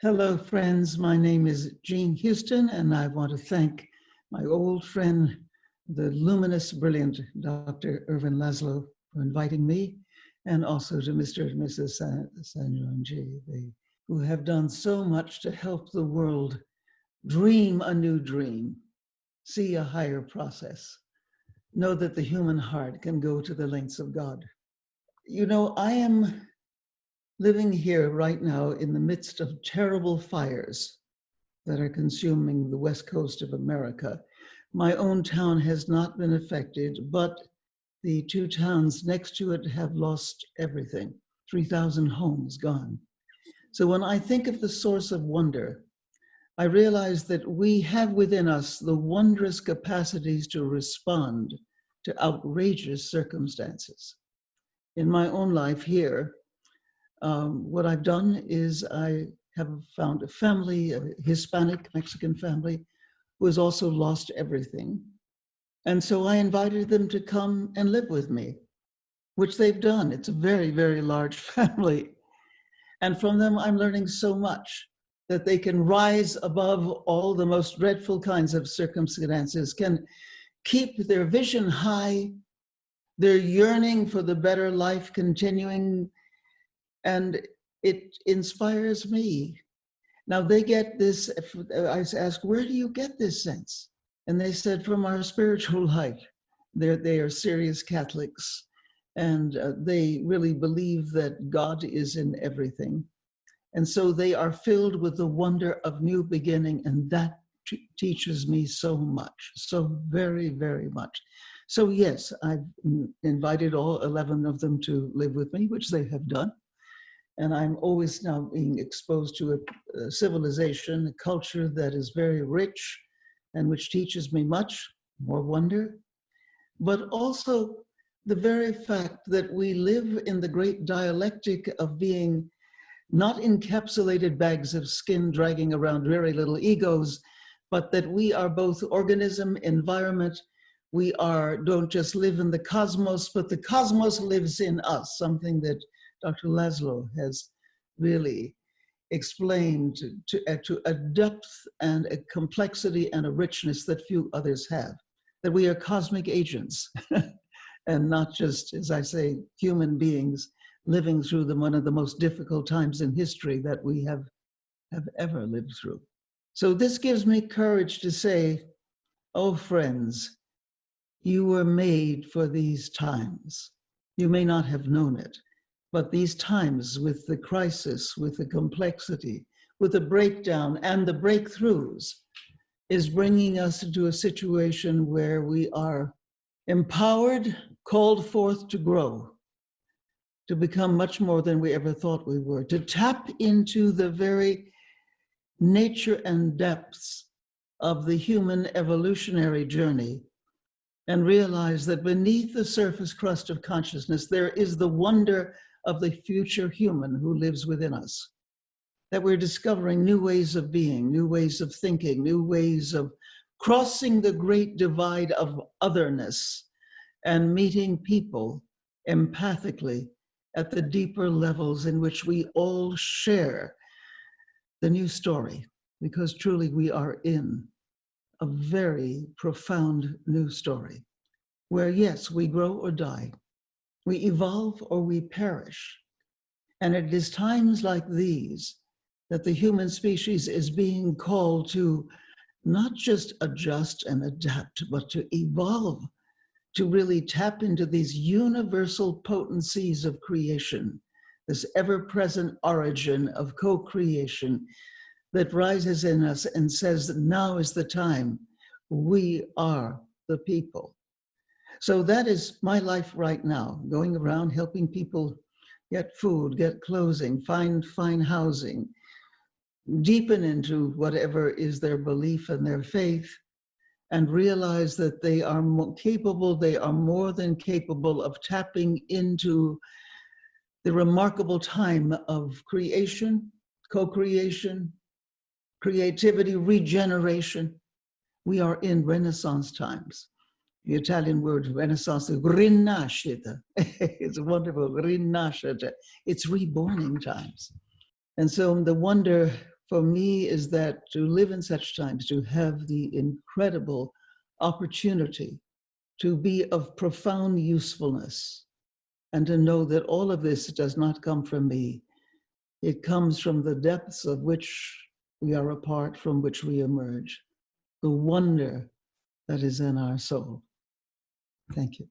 Hello, friends. My name is Jean Houston, and I want to thank my old friend, the luminous, brilliant Dr. Irvin Laszlo, for inviting me, and also to Mr. and Mrs. Sanjonji, who have done so much to help the world dream a new dream, see a higher process, know that the human heart can go to the lengths of God. You know, I am living here right now in the midst of terrible fires that are consuming the west coast of America. My own town has not been affected, but the two towns next to it have lost everything, 3,000 homes gone. So when I think of the source of wonder, I realize that we have within us the wondrous capacities to respond to outrageous circumstances. In my own life here, what I've done is I have found a family, a Hispanic Mexican family, who has also lost everything. And so I invited them to come and live with me, which they've done. It's a very, very large family. And from them, I'm learning so much that they can rise above all the most dreadful kinds of circumstances, can keep their vision high, their yearning for the better life continuing, and it inspires me. Now they get this, I asked, where do you get this sense? And they said, from our spiritual life. They are serious Catholics, and they really believe that God is in everything. And so they are filled with the wonder of new beginning, and that teaches me so much, so very, very much. So yes, I've invited all 11 of them to live with me, which they have done. And I'm always now being exposed to a civilization, a culture that is very rich and which teaches me much, more wonder, but also the very fact that we live in the great dialectic of being not encapsulated bags of skin dragging around very little egos, but that we are both organism, environment. We don't just live in the cosmos, but the cosmos lives in us, something that Dr. Laszlo has really explained to a depth and a complexity and a richness that few others have, that we are cosmic agents and not just, as I say, human beings living through one of the most difficult times in history that we have ever lived through. So this gives me courage to say, oh friends, you were made for these times. You may not have known it, but these times with the crisis, with the complexity, with the breakdown and the breakthroughs is bringing us into a situation where we are empowered, called forth to grow, to become much more than we ever thought we were, to tap into the very nature and depths of the human evolutionary journey and realize that beneath the surface crust of consciousness, there is the wonder of the future human who lives within us, that we're discovering new ways of being, new ways of thinking, new ways of crossing the great divide of otherness and meeting people empathically at the deeper levels in which we all share the new story, because truly we are in a very profound new story where, yes, we grow or die, we evolve or we perish. And it is times like these that the human species is being called to not just adjust and adapt, but to evolve, to really tap into these universal potencies of creation, this ever-present origin of co-creation that rises in us and says that now is the time. We are the people. So that is my life right now, going around helping people get food, get clothing, find housing, deepen into whatever is their belief and their faith, and realize that they are capable, they are more than capable of tapping into the remarkable time of creation, co-creation, creativity, regeneration. We are in Renaissance times. The Italian word Renaissance is rinascita. It's wonderful, rinascita. It's reborning times. And so the wonder for me is that to live in such times, to have the incredible opportunity to be of profound usefulness, and to know that all of this does not come from me. It comes from the depths of which we are a part, from which we emerge, the wonder that is in our soul. Thank you.